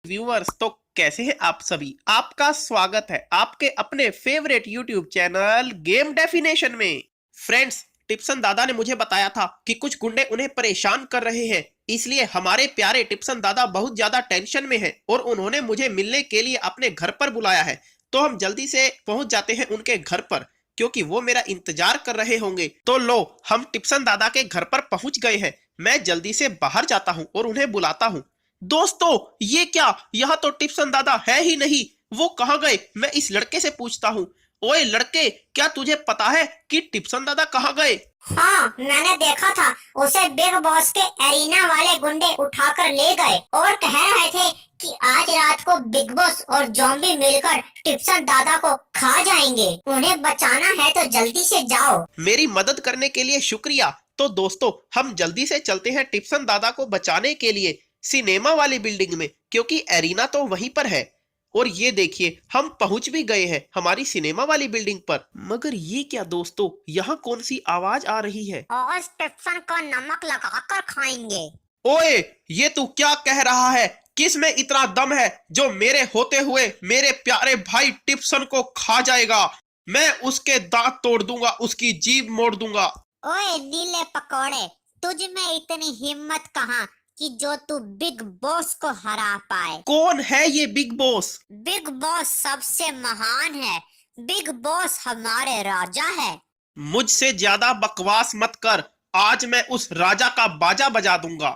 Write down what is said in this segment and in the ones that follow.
Viewers, तो कैसे हैं आप सभी। आपका स्वागत है आपके अपने favourite YouTube channel game definition में। फ्रेंड्स, टिप्सन दादा ने मुझे बताया था कि कुछ गुंडे उन्हें परेशान कर रहे हैं, इसलिए हमारे प्यारे टिप्सन दादा बहुत ज्यादा टेंशन में हैं और उन्होंने मुझे मिलने के लिए अपने घर पर बुलाया है। तो हम जल्दी से पहुंच जाते हैं उनके घर पर, क्योंकि वो मेरा इंतजार कर रहे होंगे। तो लो, हम टिप्सन दादा के घर पर पहुंच गए हैं। मैं जल्दी से बाहर जाता हूं और उन्हें बुलाता हूं। दोस्तों, ये क्या, यहाँ तो टिप्सन दादा है ही नहीं। वो कहाँ गए? मैं इस लड़के से पूछता हूँ। ओए लड़के, क्या तुझे पता है कि टिप्सन दादा कहाँ गए? हाँ, मैंने देखा था। उसे बिग बॉस के एरिना वाले गुंडे उठाकर ले गए और कह रहे थे कि आज रात को बिग बॉस और जॉम्बी मिलकर टिप्सन दादा को खा जाएंगे। उन्हें बचाना है तो जल्दी से जाओ। मेरी मदद करने के लिए शुक्रिया। तो दोस्तों, हम जल्दी से चलते हैं टिप्सन दादा को बचाने के लिए सिनेमा वाली बिल्डिंग में, क्योंकि एरिना तो वहीं पर है। और ये देखिए, हम पहुंच भी गए हैं हमारी सिनेमा वाली बिल्डिंग पर। मगर ये क्या दोस्तों, यहाँ कौन सी आवाज आ रही है? और टिप्सन को नमक लगाकर खाएंगे। ओए, ये तू क्या कह रहा है? किस में इतना दम है जो मेरे होते हुए मेरे प्यारे भाई टिप्सन को खा जाएगा? मैं उसके दांत तोड़ दूंगा, उसकी जीभ मोड़ दूंगा। ओए नीले पकोड़े, तुझ में इतनी हिम्मत कहाँ कि जो तू बिग बॉस को हरा पाए। कौन है ये बिग बॉस? बिग बॉस सबसे महान है। बिग बॉस हमारे राजा है। मुझसे ज्यादा बकवास मत कर, आज मैं उस राजा का बाजा बजा दूंगा।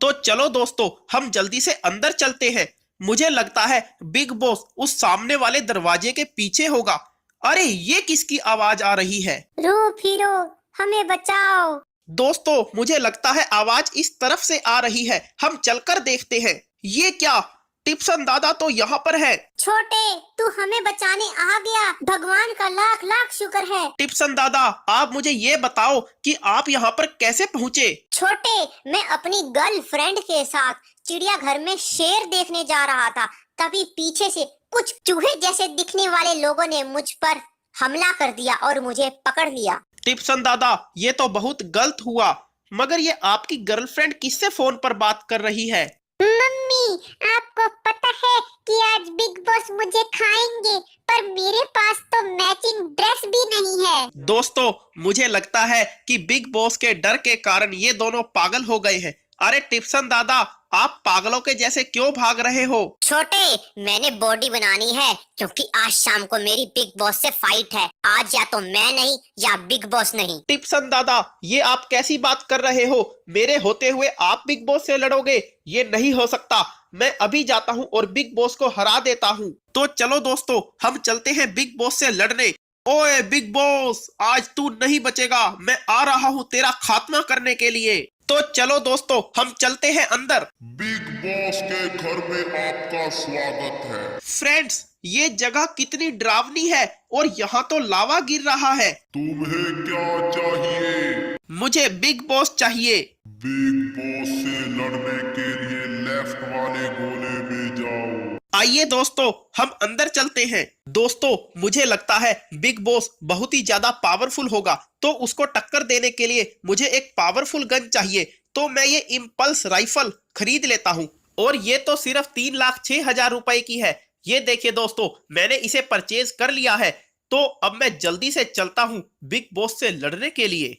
तो चलो दोस्तों, हम जल्दी से अंदर चलते हैं। मुझे लगता है बिग बॉस उस सामने वाले दरवाजे के पीछे होगा। अरे, ये किसकी आवाज आ रही है? रो फिरो, हमें बचाओ। दोस्तों, मुझे लगता है आवाज इस तरफ से आ रही है। हम चलकर देखते हैं। ये क्या, टिप्सन दादा तो यहाँ पर है। छोटे, तू हमें बचाने आ गया। भगवान का लाख लाख शुक्र है। टिप्सन दादा, आप मुझे ये बताओ कि आप यहाँ पर कैसे पहुँचे? छोटे, मैं अपनी गर्लफ्रेंड के साथ चिड़ियाघर में शेर देखने जा रहा था। तभी पीछे से कुछ चूहे जैसे दिखने वाले लोगों ने मुझ पर हमला कर दिया और मुझे पकड़ लिया। टिप्सन दादा, ये तो बहुत गलत हुआ। मगर ये आपकी गर्लफ्रेंड किससे फोन पर बात कर रही है? मम्मी, आपको पता है कि आज बिग बॉस मुझे खाएंगे, पर मेरे पास तो मैचिंग ड्रेस भी नहीं है। दोस्तों, मुझे लगता है कि बिग बॉस के डर के कारण ये दोनों पागल हो गए हैं। अरे टिप्सन दादा, आप पागलों के जैसे क्यों भाग रहे हो? छोटे, मैंने बॉडी बनानी है क्योंकि आज शाम को मेरी बिग बॉस से फाइट है। आज या तो मैं नहीं या बिग बॉस नहीं। टिप्सन दादा, ये आप कैसी बात कर रहे हो? मेरे होते हुए आप बिग बॉस से लड़ोगे? ये नहीं हो सकता। मैं अभी जाता हूँ और बिग बॉस को हरा देता हूँ। तो चलो दोस्तों, हम चलते हैं बिग बॉस से लड़ने। ओए बिग बॉस, आज तू नहीं बचेगा। मैं आ रहा हूँ तेरा खात्मा करने के लिए। तो चलो दोस्तों, हम चलते हैं अंदर। बिग बॉस के घर में आपका स्वागत है। फ्रेंड्स, ये जगह कितनी डरावनी है और यहाँ तो लावा गिर रहा है। तुम्हें क्या चाहिए? मुझे बिग बॉस चाहिए। बिग बॉस से लड़ने के लिए लेफ्ट वाले गोले में जाओ। आइए दोस्तों, हम अंदर चलते हैं। दोस्तों, मुझे लगता है बिग बॉस बहुत ही ज्यादा पावरफुल होगा, तो उसको टक्कर देने के लिए मुझे एक पावरफुल गन चाहिए। तो मैं ये इम्पल्स राइफल खरीद लेता हूँ, और ये तो सिर्फ 3,06,000 रुपए की है। ये देखिए दोस्तों, मैंने इसे परचेज कर लिया है। तो अब मैं जल्दी से चलता हूँ बिग बॉस से लड़ने के लिए।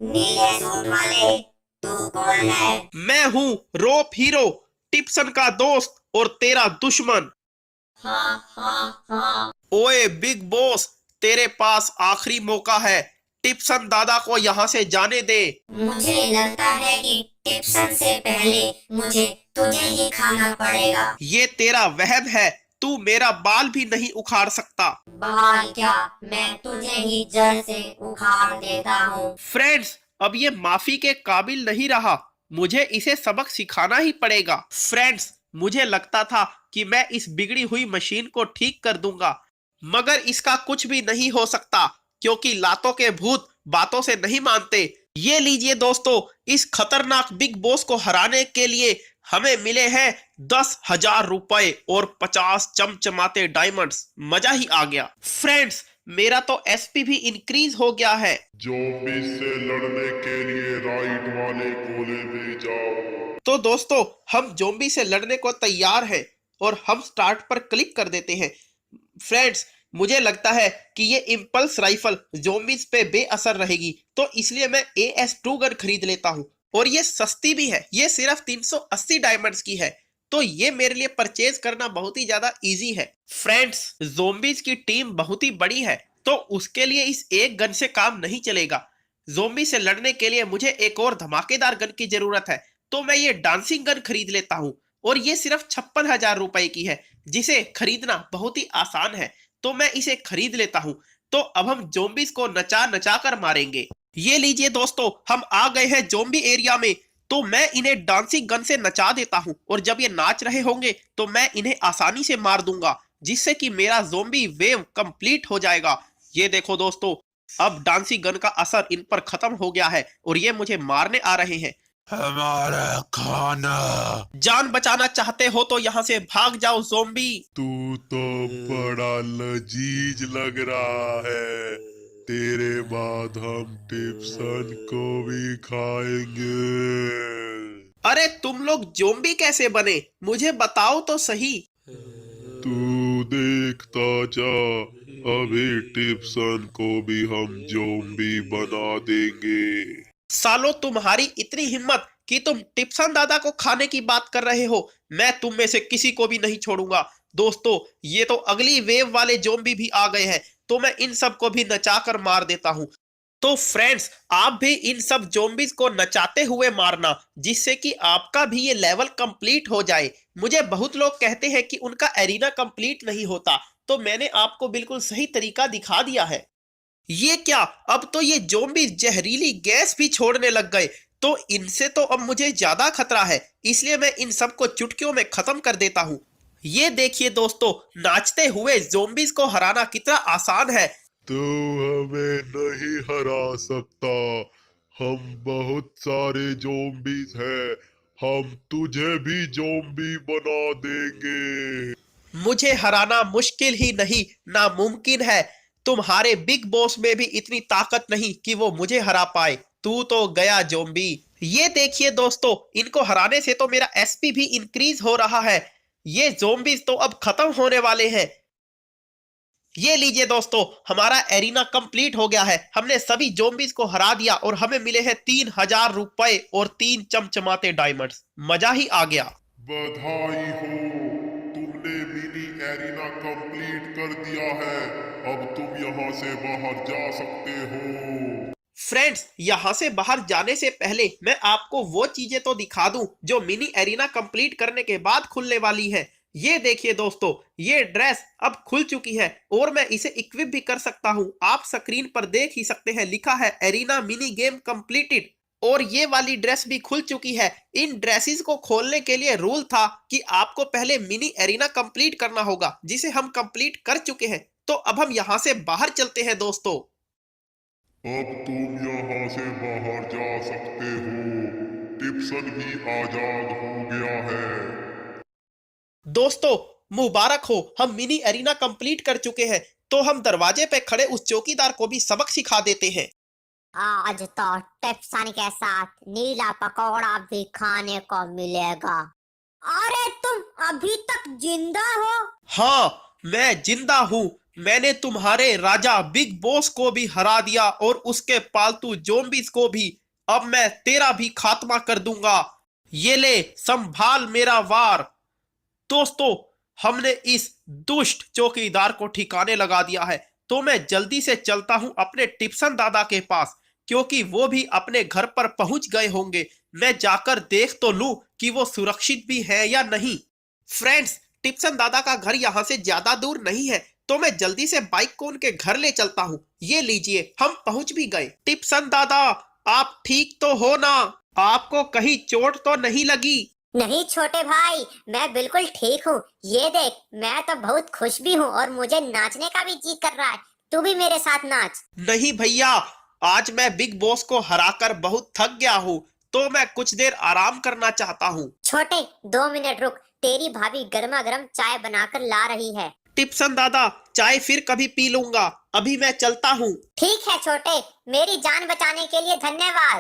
नीले सूट वाले, तू कौन है? मैं हूँ रोप हीरो, टिप्सन का दोस्त और तेरा दुश्मन। हाँ हाँ हाँ। ओए बिग बॉस, तेरे पास आखिरी मौका है। टिप्सन दादा को यहाँ से जाने दे। मुझे लगता है कि टिप्सन से पहले मुझे तुझे ही खाना पड़ेगा। ये तेरा वहम है, तू मेरा बाल भी नहीं उखाड़ सकता। बाल क्या, मैं तुझे ही जड़ से उखाड़ देता हूँ। फ्रेंड्स, अब ये माफी के काबिल नहीं रहा। मुझे इसे सबक सिखाना ही पड़ेगा। फ्रेंड्स, मुझे लगता था कि मैं इस बिगड़ी हुई मशीन को ठीक कर दूंगा, मगर इसका कुछ भी नहीं हो सकता, क्योंकि लातों के भूत बातों से नहीं मानते। ये लीजिए दोस्तों, इस खतरनाक बिग बॉस को हराने के लिए हमें मिले हैं 10,000 रुपए और 50 चमचमाते डायमंड्स। मजा ही आ गया। फ्रेंड्स, मेरा तो एसपी भी इंक्रीज हो गया है। जॉम्बी से लड़ने के लिए राइट वाले गोले में जाओ। तो दोस्तों हम ज़ॉम्बी से लड़ने को तैयार हैं और हम स्टार्ट पर क्लिक कर देते हैं। फ्रेंड्स, मुझे लगता है कि ये इम्पल्स राइफल ज़ॉम्बीज पे बेअसर रहेगी, तो इसलिए मैं AS2 गन खरीद लेता हूँ और ये सस्ती भी है। ये सिर्फ 380 डायमंड्स की है, तो ये मेरे लिए परचेज करना बहुत ही ज्यादा इजी है। फ्रेंड्स, ज़ॉम्बीज की टीम बहुत ही बड़ी है, तो उसके लिए इस एक गन से काम नहीं चलेगा। ज़ॉम्बी से लड़ने के लिए मुझे एक और धमाकेदार गन की जरूरत है, तो मैं ये डांसिंग गन खरीद लेता हूँ और ये सिर्फ 56,000 रुपए की है, जिसे खरीदना बहुत ही आसान है, तो मैं इसे खरीद लेता हूँ। तो अब हम ज़ॉम्बीज को नचा नचा कर मारेंगे। ये लीजिए दोस्तों, हम आ गए हैं ज़ॉम्बी एरिया में। तो मैं इन्हें डांसिंग गन से नचा देता हूँ और जब ये नाच रहे होंगे तो मैं इन्हें आसानी से मार दूंगा, जिससे कि मेरा ज़ॉम्बी वेव कंप्लीट हो जाएगा। ये देखो दोस्तों, अब डांसिंग गन का असर इन पर खत्म हो गया है और ये मुझे मारने आ रहे हैं। हमारा खाना। जान बचाना चाहते हो तो यहाँ से भाग जाओ ज़ॉम्बी। तू तो बड़ा लजीज लग रहा है। तेरे बाद हम टिप्सन को भी खाएंगे। अरे तुम लोग ज़ॉम्बी कैसे बने, मुझे बताओ तो सही। तू देखता जा, अभी टिप्सन को भी हम ज़ॉम्बी बना देंगे। सालो, तुम्हारी इतनी हिम्मत कि तुम टिप्सन दादा को खाने की बात कर रहे हो। मैं तुम में से किसी को भी नहीं छोड़ूंगा। दोस्तों, ये तो अगली वेव वाले ज़ॉम्बी भी आ गए हैं, तो मैं इन सब को भी नचाकर मार देता हूँ। तो फ्रेंड्स, आप भी इन सब ज़ॉम्बीज को नचाते हुए मारना, जिससे कि आपका भी ये लेवल कंप्लीट हो जाए। मुझे बहुत लोग कहते हैं कि उनका एरिना कंप्लीट नहीं होता, तो मैंने आपको बिल्कुल सही तरीका दिखा दिया है। ये क्या, अब तो ये ज़ॉम्बी जहरीली गैस भी छोड़ने लग गए, तो इनसे तो अब मुझे ज्यादा खतरा है, इसलिए मैं इन सबको चुटकियों में खत्म कर देता हूँ। ये देखिए दोस्तों, नाचते हुए ज़ॉम्बीज को हराना कितना आसान है। तू हमें नहीं हरा सकता। हम बहुत सारे ज़ॉम्बीज हैं। हम तुझे भी ज़ॉम्बी बना देंगे। मुझे हराना मुश्किल ही नहीं, नामुमकिन है। तुम्हारे बिग बॉस में भी इतनी ताकत नहीं कि वो मुझे हरा पाए। तू तो गया ज़ॉम्बी। ये देखिए दोस्तों, इनको हराने से तो मेरा एसपी भी इंक्रीज हो रहा है। ये ज़ॉम्बीज तो अब खत्म होने वाले हैं। ये लीजिए दोस्तों, हमारा एरिना कंप्लीट हो गया है। हमने सभी ज़ॉम्बीज को हरा दिया और हमें मिले हैं 3,000 रुपए और 3 चमचमाते डायमंड्स। मजा ही आ गया। बधाई हो, तुमने मिनी एरिना कंप्लीट कर दिया है। अब तुम यहाँ से बाहर जा सकते हो। फ्रेंड्स, यहाँ से बाहर जाने से पहले मैं आपको वो चीजें तो दिखा दूं जो मिनी एरिना कंप्लीट करने के बाद खुलने वाली है। ये देखिए दोस्तों, ये ड्रेस अब खुल चुकी है और मैं इसे इक्विप भी कर सकता हूँ। आप स्क्रीन पर देख ही सकते हैं, लिखा है एरिना मिनी गेम कंप्लीटेड। और ये वाली ड्रेस भी खुल चुकी है। इन ड्रेसेस को खोलने के लिए रूल था कि आपको पहले मिनी एरिना कंप्लीट करना होगा, जिसे हम कंप्लीट कर चुके हैं। तो अब हम यहाँ से बाहर चलते हैं दोस्तों। अब तुम यहाँ से बाहर जा सकते हो। टिप्सन भी आजाद हो गया है। दोस्तों, मुबारक हो, हम मिनी एरिना कंप्लीट कर चुके हैं। तो हम दरवाजे पे खड़े उस चौकीदार को भी सबक सिखा देते हैं। आज तो टिप्सन के साथ नीला पकौड़ा भी खाने को मिलेगा। अरे तुम अभी तक जिंदा हो? हाँ, मैं जिंदा हूँ। मैंने तुम्हारे राजा बिग बॉस को भी हरा दिया और उसके पालतू ज़ॉम्बीज को भी। अब मैं तेरा भी खात्मा कर दूंगा। ये ले, संभाल मेरा वार। दोस्तों, हमने इस दुष्ट चौकीदार को ठिकाने लगा दिया है। तो मैं जल्दी से चलता हूं अपने टिप्सन दादा के पास, क्योंकि वो भी अपने घर पर पहुंच गए होंगे। मैं जाकर देख तो लूं कि वो सुरक्षित भी है या नहीं। फ्रेंड्स, टिप्सन दादा का घर यहाँ से ज्यादा दूर नहीं है, तो मैं जल्दी से बाइक को उनके घर ले चलता हूँ। ये लीजिए, हम पहुंच भी गए। टिप्सन दादा, आप ठीक तो हो ना? आपको कहीं चोट तो नहीं लगी? नहीं छोटे भाई, मैं बिल्कुल ठीक हूँ। ये देख, मैं तो बहुत खुश भी हूँ और मुझे नाचने का भी जी कर रहा है। तू भी मेरे साथ नाच। नहीं भैया, आज मैं बिग बॉस को हराकर बहुत थक गया हूँ, तो मैं कुछ देर आराम करना चाहता हूँ। छोटे, 2 मिनट रुक, तेरी भाभी गर्मा गर्म चाय बनाकर ला रही है। टिप्सन दादा, चाय फिर कभी पी लूंगा, अभी मैं चलता हूँ। ठीक है छोटे, मेरी जान बचाने के लिए धन्यवाद।